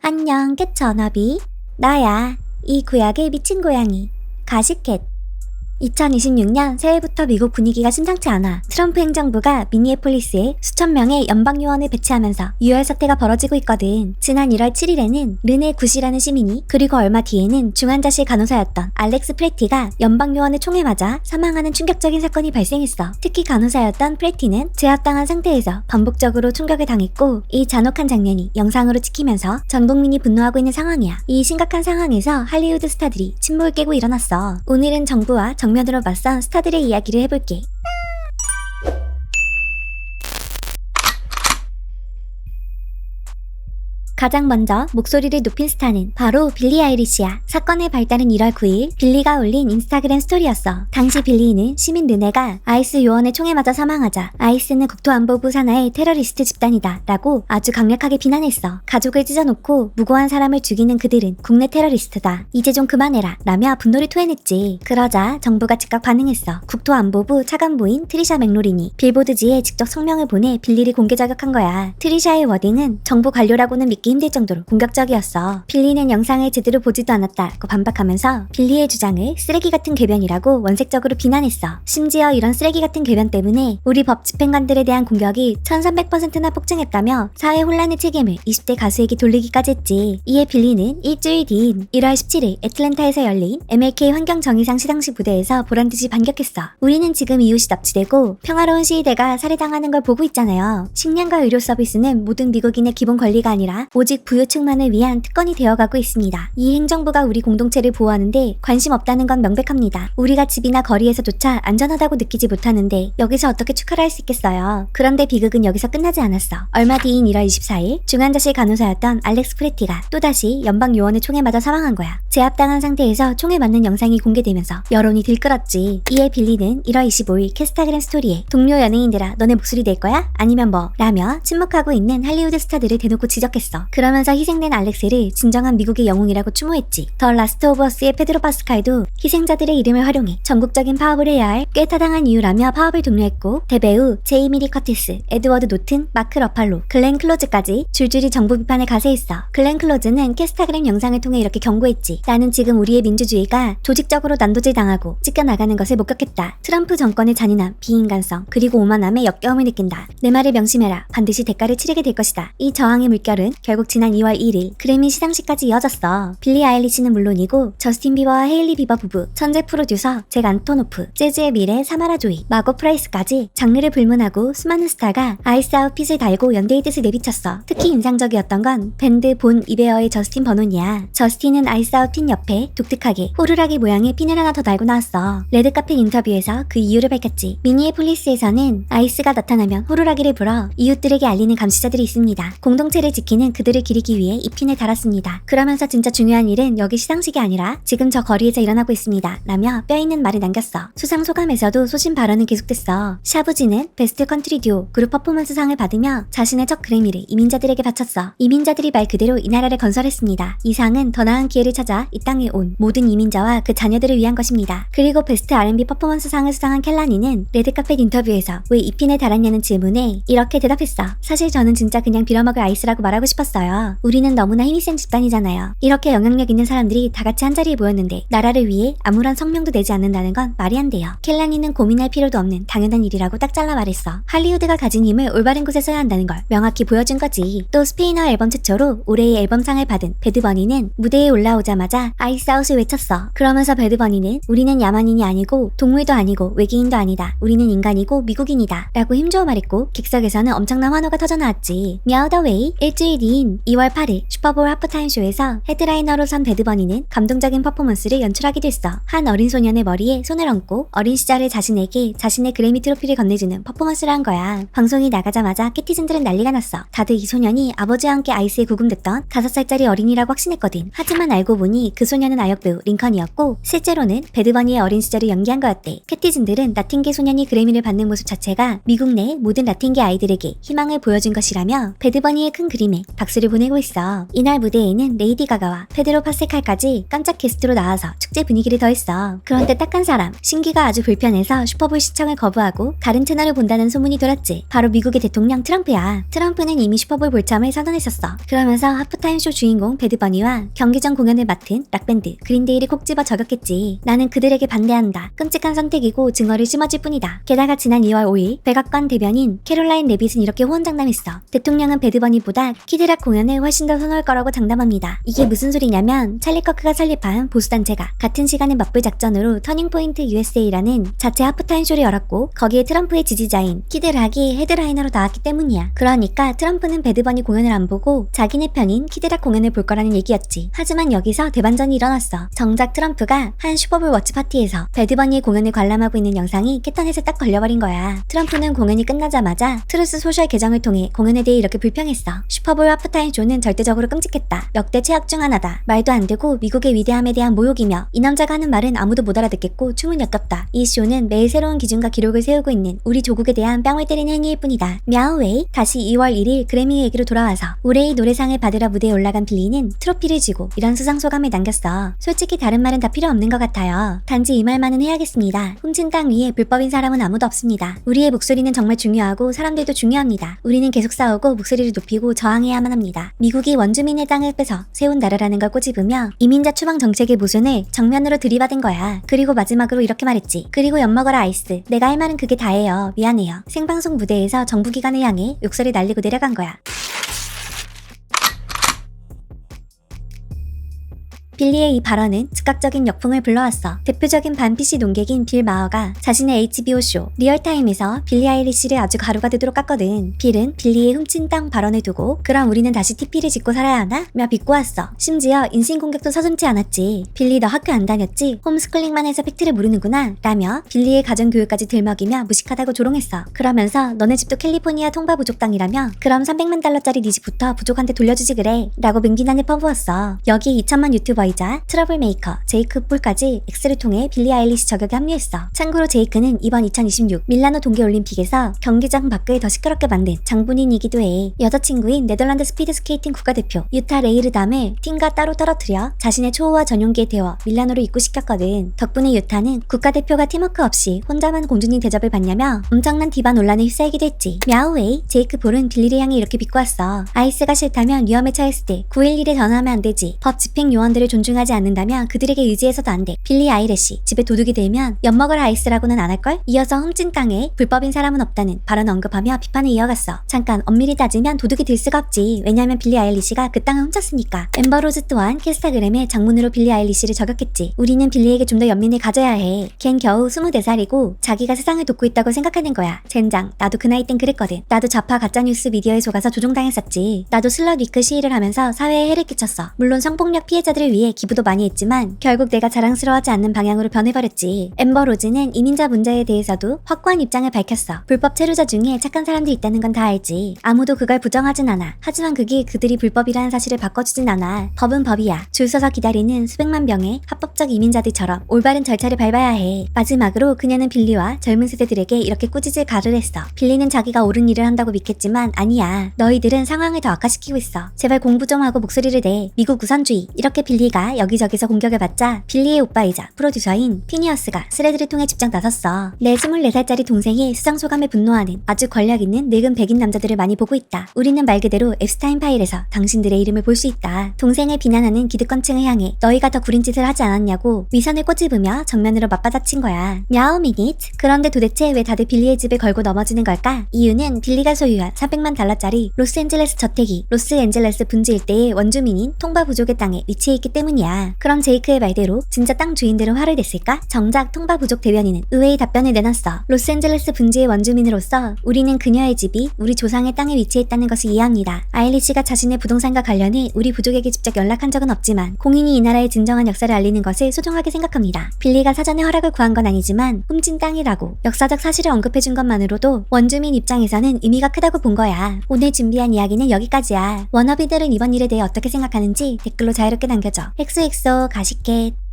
안녕, 캣 전업이. 나야, 이 구약의 미친 고양이, 가시캣. 2026년 새해부터 미국 분위기가 심상치 않아. 트럼프 행정부가 미니애폴리스에 수천 명의 연방 요원을 배치하면서 유혈 사태가 벌어지고 있거든. 지난 1월 7일에는 르네 굿이라는 시민이, 그리고 얼마 뒤에는 중환자실 간호사였던 알렉스 프레티가 연방 요원의 총에 맞아 사망하는 충격적인 사건이 발생했어. 특히 간호사였던 프레티는 제압당한 상태에서 반복적으로 충격을 당했고, 이 잔혹한 장면이 영상으로 찍히면서 전 국민이 분노하고 있는 상황이야. 이 심각한 상황에서 할리우드 스타들이 침묵을 깨고 일어났어. 오늘은 정부와 정면으로 맞선 스타들의 이야기를 해볼게. 가장 먼저 목소리를 높인 스타는 바로 빌리 아일리시야. 사건의 발단은 1월 9일 빌리가 올린 인스타그램 스토리였어. 당시 빌리는 시민 르네가 아이스 요원의 총에 맞아 사망하자 아이스는 국토안보부 산하의 테러리스트 집단이다 라고 아주 강력하게 비난했어. 가족을 찢어놓고 무고한 사람을 죽이는 그들은 국내 테러리스트다. 이제 좀 그만해라 라며 분노를 토해냈지. 그러자 정부가 즉각 반응했어. 국토안보부 차관보인 트리샤 맥로린이 빌보드지에 직접 성명을 보내 빌리를 공개 저격한 거야. 트리샤의 워딩은 정부 관료라고는 믿기 힘들 정도로 공격적이었어. 빌리는 영상을 제대로 보지도 않았다고 반박하면서 빌리의 주장을 쓰레기 같은 궤변이라고 원색적으로 비난했어. 심지어 이런 쓰레기 같은 궤변 때문에 우리 법 집행관들에 대한 공격이 1300%나 폭증했다며 사회 혼란의 책임을 20대 가수에게 돌리기까지 했지. 이에 빌리는 일주일 뒤인 1월 17일 애틀랜타에서 열린 MLK 환경정의상 시상식 무대에서 보란듯이 반격했어. 우리는 지금 이웃이 납치되고 평화로운 시위대가 살해당하는 걸 보고 있잖아요. 식량과 의료 서비스는 모든 미국인의 기본 권리가 아니라 오직 부유층만을 위한 특권이 되어가고 있습니다. 이 행정부가 우리 공동체를 보호하는데 관심 없다는 건 명백합니다. 우리가 집이나 거리에서조차 안전하다고 느끼지 못하는데 여기서 어떻게 축하를 할 수 있겠어요. 그런데 비극은 여기서 끝나지 않았어. 얼마 뒤인 1월 24일 중환자실 간호사였던 알렉스 프레티가 또다시 연방 요원의 총에 맞아 사망한 거야. 제압당한 상태에서 총에 맞는 영상이 공개되면서 여론이 들끓었지. 이에 빌리는 1월 25일 캐스타그램 스토리에 동료 연예인들아 너네 목소리 낼 거야? 아니면 뭐? 라며 침묵하고 있는 할리우드 스타들을 대놓고 지적했어. 그러면서 희생된 알렉스를 진정한 미국의 영웅이라고 추모했지. 더 라스트 오브 어스의 페드로 파스칼도 희생자들의 이름을 활용해 전국적인 파업을 해야 할 꽤 타당한 이유라며 파업을 독려했고, 대배우 제이미 리 커티스, 에드워드 노튼, 마크 러팔로, 글렌 클로즈까지 줄줄이 정부 비판을 가세했어. 글렌 클로즈는 캐스타그램 영상을 통해 이렇게 경고했지. 나는 지금 우리의 민주주의가 조직적으로 난도질 당하고 찢겨나가는 것을 목격했다. 트럼프 정권의 잔인함, 비인간성, 그리고 오만함에 역겨움을 느낀다. 내 말을 명심해라. 반드시 대가를 치르게 될 것이다. 이 저항의 물결은 결국 지난 2월 1일 그래미 시상식까지 이어졌어. 빌리 아일리시는 물론이고 저스틴 비버와 헤일리 비버 부부, 천재 프로듀서 잭 안토노프, 재즈의 미래 사마라 조이, 마고 프라이스까지 장르를 불문하고 수많은 스타가 아이스 아웃 핏을 달고 연대의 뜻을 내비쳤어. 특히 인상적이었던 건 밴드 본 이베어의 저스틴 버논이야. 저스틴은 아이스 아웃 핏 옆에 독특하게 호루라기 모양의 핀을 하나 더 달고 나왔어. 레드카펫 인터뷰에서 그 이유를 밝혔지. 미니애폴리스에서는 아이스가 나타나면 호루라기를 불어 이웃들에게 알리는 감시자들이 있습니다. 공동체를 지키는 그들을 기리기 위해 이 핀을 달았습니다. 그러면서 진짜 중요한 일은 여기 시상식이 아니라 지금 저 거리에서 일어나고 있습니다. 라며 뼈있는 말을 남겼어. 수상 소감에서도 소신 발언은 계속됐어. 샤부지는 베스트 컨트리 듀오 그룹 퍼포먼스상을 받으며 자신의 첫 그래미를 이민자들에게 바쳤어. 이민자들이 말 그대로 이 나라를 건설했습니다. 이 상은 더 나은 기회를 찾아 이 땅에 온 모든 이민자와 그 자녀들을 위한 것입니다. 그리고 베스트 R&B 퍼포먼스상을 수상한 켈라니는 레드카펫 인터뷰에서 왜 이 핀을 달았냐는 질문에 이렇게 대답했어. 사실 저는 진짜 그냥 빌어먹을 아이스라고 말하고 싶었어요. 우리는 너무나 힘이 센 집단이잖아요. 이렇게 영향력 있는 사람들이 다 같이 한자리에 모였는데 나라를 위해 아무런 성명도 내지 않는다는 건 말이 안 돼요. 켈라니는 고민할 필요도 없는 당연한 일이라고 딱 잘라 말했어. 할리우드가 가진 힘을 올바른 곳에 써야 한다는 걸 명확히 보여준 거지. 또 스페인어 앨범 최초로 올해의 앨범상을 받은 배드버니는 무대에 올라오자마자 아이스 아웃을 외쳤어. 그러면서 배드버니는 우리는 야만인이 아니고 동물도 아니고 외계인도 아니다. 우리는 인간이고 미국인이다 라고 힘주어 말했고, 객석에서는 엄청난 환호가 터져나왔지. 미아우더웨이 일주일 뒤인 2월 8일 슈퍼볼 하프타임 쇼에서 헤드라이너로 선 배드버니는 감동적인 퍼포먼스를 연출하기도 했어. 한 어린 소년의 머리에 손을 얹고 어린 시절의 자신에게 자신의 그래미 트로피를 건네주는 퍼포먼스를 한 거야. 방송이 나가자마자 캐티즌들은 난리가 났어. 다들 이 소년이 아버지와 함께 아이스에 구금됐던 5살짜리 어린이라고 확신했거든. 하지만 알고 보니 그 소년은 아역배우 링컨이었고 실제로는 배드버니의 어린 시절을 연기한 거였대. 캐티즌들은 라틴계 소년이 그래미를 받는 모습 자체가 미국 내 모든 라틴계 아이들에게 희망을 보여준 것이라며 배드버니의 큰 그림에 박수 몫을 보내고 있어. 이날 무대에는 레이디 가가와 페드로 파세칼까지 깜짝 게스트로 나와서 축제 분위기를 더했어. 그런데 딱 한 사람, 신기가 아주 불편해서 슈퍼볼 시청을 거부하고 다른 채널을 본다는 소문이 돌았지. 바로 미국의 대통령 트럼프야. 트럼프는 이미 슈퍼볼 볼참을 선언했었어. 그러면서 하프타임 쇼 주인공 배드버니와 경기 전 공연을 맡은 락밴드 그린데이를 콕 집어 저격했지. 나는 그들에게 반대한다. 끔찍한 선택이고 증오를 심어줄 뿐이다. 게다가 지난 2월 5일 백악관 대변인 캐롤라인 레빗은 이렇게 호언장담했어. 대통령은 배드버니보다 키드락 공연을 훨씬 더 선호할 거라고 장담합니다. 이게 무슨 소리냐면 찰리 커크가 설립한 보수단체가 같은 시간에 맞불 작전으로 터닝포인트 USA라는 자체 하프타임 쇼를 열었고 거기에 트럼프의 지지자인 키드락이 헤드라이너로 나왔기 때문이야. 그러니까 트럼프는 배드버니 공연을 안 보고 자기네 편인 키드락 공연을 볼 거라는 얘기였지. 하지만 여기서 대반전이 일어났어. 정작 트럼프가 한 슈퍼볼 워치 파티에서 배드버니의 공연을 관람하고 있는 영상이 캐터넷에 딱 걸려버린 거야. 트럼프는 공연이 끝나자마자 트루스 소셜 계정을 통해 공연에 대해 이렇게 불평했어. 슈퍼볼 하프타임 쇼는 절대적으로 끔찍했다. 역대 최악 중 하나다. 말도 안 되고 미국의 위대함에 대한 모욕이며 이 남자가 하는 말은 아무도 못 알아듣겠고 춤은 역겹다. 이 쇼는 매일 새로운 기준과 기록을 세우고 있는 우리 조국에 대한 뺨을 때리는 행위일 뿐이다. мя우웨이. 다시 2월 1일 그래미 얘기로 돌아와서 올해의 노래상을 받으러 무대에 올라간 빌리는 트로피를 쥐고 이런 수상소감을 남겼어. 솔직히 다른 말은 다 필요 없는 것 같아요. 단지 이 말만은 해야겠습니다. 훔친 땅 위에 불법인 사람은 아무도 없습니다. 우리의 목소리는 정말 중요하고 사람들도 중요합니다. 우리는 계속 싸우고 목소리를 높이고 저항해야만 합니다. 미국이 원주민의 땅을 뺏어 세운 나라라는 걸 꼬집으며 이민자 추방 정책의 모순을 정면으로 들이받은 거야. 그리고 마지막으로 이렇게 말했지. 그리고 엿먹어라 아이스. 내가 할 말은 그게 다예요. 미안해요. 생방송 무대에서 정부기관을 향해 욕설을 날리고 내려간 거야. 빌리의 이 발언은 즉각적인 역풍을 불러왔어. 대표적인 반 PC 논객인 빌 마어가 자신의 HBO 쇼 리얼타임에서 빌리 아일리시를 아주 가루가 되도록 깠거든. 빌은 빌리의 훔친 땅 발언을 두고 그럼 우리는 다시 TP를 짓고 살아야 하나? 며 비꼬았어. 심지어 인신공격도 서슴지 않았지. 빌리 너 학교 안 다녔지? 홈스쿨링만 해서 팩트를 모르는구나 라며 빌리의 가정교육까지 들먹이며 무식하다고 조롱했어. 그러면서 너네 집도 캘리포니아 통바 부족 땅이라며 그럼 300만 달러짜리 네 집부터 부족한테 돌려주지 그래 라고 맹비난을 퍼부었어. 여기 2천만 유튜버 이자 트러블 메이커 제이크 폴까지 X를 통해 빌리 아일리시 저격에 합류했어. 참고로 제이크는 이번 2026 밀라노 동계올림픽에서 경기장 밖을 더 시끄럽게 만든 장본인이기도 해. 여자친구인 네덜란드 스피드스케이팅 국가대표 유타 레이르담을 팀과 따로 떨어뜨려 자신의 초호화 전용기에 태워 밀라노로 입구시켰거든. 덕분에 유타는 국가대표가 팀워크 없이 혼자만 공주님 대접을 받냐며 엄청난 디바 논란에 휩싸이기도 했지. мя우웨이. 제이크 폴은 빌리를 향해 이렇게 비꼬았어. 아이스가 싫다면 위험에 처했을 때 911에 전화하면 안 되지. 법 집행 요원들을 존중하지 않는다면 그들에게 의지해서도 안 돼. 빌리 아이래시 집에 도둑이 들면 엿먹을 아이스라고는 안 할걸? 이어서 훔친 땅에 불법인 사람은 없다는 발언을 언급하며 비판을 이어갔어. 잠깐 엄밀히 따지면 도둑이 들 수가 없지. 왜냐면 빌리 아일리시가 그 땅을 훔쳤으니까. 엠버 로즈 또한 캐스타그램에 장문으로 빌리 아일리시를 저격했지. 우리는 빌리에게 좀 더 연민을 가져야 해. 걘 겨우 24살이고 자기가 세상을 돕고 있다고 생각하는 거야. 젠장. 나도 그 나이 땐 그랬거든. 나도 좌파 가짜뉴스 미디어에 속아서 조종당했었지. 나도 슬럿 위크 시위를 하면서 사회에 해를 끼쳤어. 물론 성폭력 피해자들을 위해 기부도 많이 했지만 결국 내가 자랑스러워하지 않는 방향으로 변해버렸지. 엠버 로즈는 이민자 문제에 대해서도 확고한 입장을 밝혔어. 불법 체류자 중에 착한 사람도 있다는 건 다 알지. 아무도 그걸 부정하진 않아. 하지만 그게 그들이 불법이라는 사실을 바꿔주진 않아. 법은 법이야. 줄 서서 기다리는 수백만 명의 합법적 이민자들처럼 올바른 절차를 밟아야 해. 마지막으로 그녀는 빌리와 젊은 세대들에게 이렇게 꾸짖을 가를 했어. 빌리는 자기가 옳은 일을 한다고 믿겠지만 아니야. 너희들은 상황을 더 악화시키고 있어. 제발 공부 좀 하고 목소리를 내. 미국 우선주의. 이렇게 빌리가 여기저기서 공격을 받자 빌리의 오빠이자 프로듀서인 피니어스가 스레드를 통해 직접 나섰어. 내 24살짜리 동생이 수상소감에 분노하는 아주 권력 있는 늙은 백인 남자들을 많이 보고 있다. 우리는 말 그대로 앱스타인 파일에서 당신들의 이름을 볼 수 있다. 동생을 비난하는 기득권층을 향해 너희가 더 구린 짓을 하지 않았냐고 위선을 꼬집으며 정면으로 맞받아친 거야. мя우 미닛. 그런데 도대체 왜 다들 빌리의 집을 걸고 넘어지는 걸까? 이유는 빌리가 소유한 400만 달러짜리 로스앤젤레스 저택이 로스앤젤레스 분지 일대의 원주민인 통바 부족의 땅에 위치해 있기 때문이야. 그럼 제이크의 말대로 진짜 땅 주인들은 화를 냈을까? 정작 통바 부족 대변인은 의외의 답변을 내놨어. 로스앤젤레스 분지의 원주민으로서 우리는 그녀의 집이 우리 조상의 땅에 위치했다는 것을 이해합니다. 아일리시가 자신의 부동산과 관련해 우리 부족에게 직접 연락한 적은 없지만 공인이 이 나라의 진정한 역사를 알리는 것을 소중하게 생각합니다. 빌리가 사전에 허락을 구한 건 아니지만 훔친 땅이라고 역사적 사실을 언급해준 것만으로도 원주민 입장에서는 의미가 크다고 본 거야. 오늘 준비한 이야기는 여기까지야. 워너비들은 이번 일에 대해 어떻게 생각하는지 댓글로 자유롭게 남겨줘. 엑소엑소 가시켓.